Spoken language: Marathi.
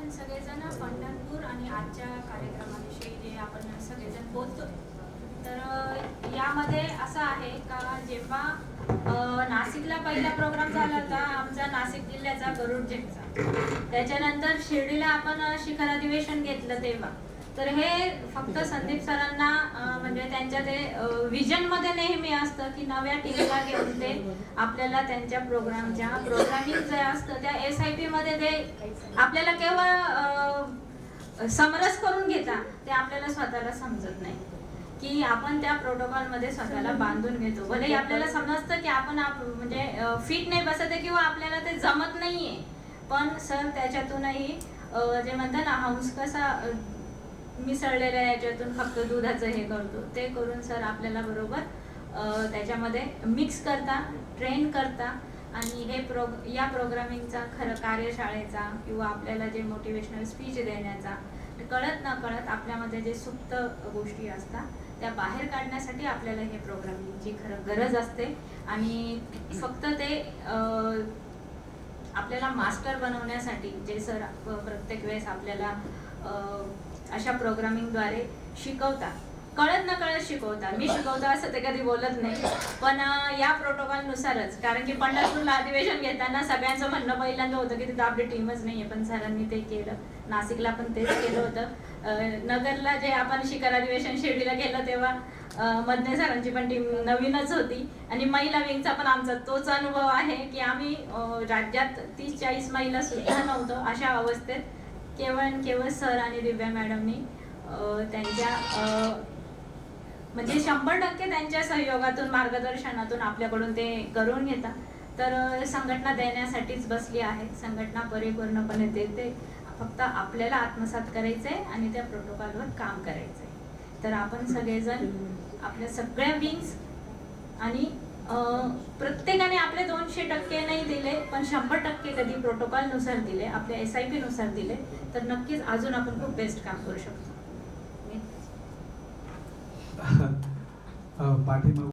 आपण सगळेजण पंढरपूर आणि आजच्या कार्यक्रमाविषयी जे आपण सगळेजण बोलतो, तर यामध्ये असं आहे का जेव्हा नाशिकला पहिला प्रोग्राम झाला होता आमचा नाशिक जिल्ह्याचा गरुड जयंतीचा, त्याच्यानंतर शिर्डीला आपण शिखर अधिवेशन घेतलं तेव्हा, तर हे फक्त संदीप सरांना म्हणजे त्यांच्या ते विजन मध्ये नेहमी असतं की नव्या टीमला घेऊन ते आपल्याला त्यांच्या प्रोग्रामिंग जे असतं त्या SIP मध्ये ते आपल्याला केवळ समरस करून घेता, ते आपल्याला स्वतःला समजत नाही की आपण त्या प्रोटोकॉल मध्ये स्वतःला बांधून घेतो. भले आपल्याला समजतं की आपण म्हणजे फिट नाही बसत आहे किंवा आपल्याला ते जमत नाहीये, पण सर त्याच्यातूनही जे म्हणतात ना हंस कसा मिसळलेल्या याच्यातून फक्त दुधाचं हे करतो, ते करून सर आपल्याला बरोबर त्याच्यामध्ये मिक्स करता, ट्रेन करता आणि हे या प्रोग्रामिंगचा खरं कार्यशाळेचा किंवा आपल्याला जे मोटिवेशनल स्पीच देण्याचा कळत न कळत आपल्यामध्ये जे सुप्त गोष्टी असतात त्या बाहेर काढण्यासाठी आपल्याला हे प्रोग्रामिंगची खरं गरज असते. आणि फक्त ते आपल्याला मास्टर बनवण्यासाठी जे सर प्रत्येक वेळेस आपल्याला अशा प्रोग्रामिंगद्वारे शिकवतात, कळत न कळत शिकवतात. मी शिकवतो असं ते कधी बोलत नाही, पण या प्रोटोकॉलनुसारच, कारण की पंढरपूरला अधिवेशन घेताना सगळ्यांचं म्हणणं पहिल्यांदा होतं की तिथं आपली टीमच नाहीये, पण सरांनी ते केलं. नाशिकला पण तेच केलं होतं. नगरला जे आपण शिखर अधिवेशन शिर्डीला केलं तेव्हा मधने सरांची पण टीम नवीनच होती आणि महिला विंगचा पण आमचा तोच अनुभव आहे की आम्ही राज्यात 30-40 महिला सुद्धा नव्हतो. अशा अवस्थेत केवळ सर आणि दिव्या मॅडमनी त्यांच्या म्हणजे 100% त्यांच्या सहयोगातून मार्गदर्शनातून आपल्याकडून ते करून घेतात. तर संघटना देण्यासाठीच बसली आहे. संघटना परिपूर्णपणे देते, फक्त आपल्याला आत्मसात करायचंय आणि त्या प्रोटोकॉलवर काम करायचंय. तर आपण सगळेजण आपल्या सगळ्या विंग्स आणि प्रत्येकाने आपले 200% नाही दिले, पण 100% कधी प्रोटोकॉल नुसार दिले, आपल्या SIP नुसार दिले, तर नक्कीच अजून आपण खूप बेस्ट काम करू शकतो. पाठीमाग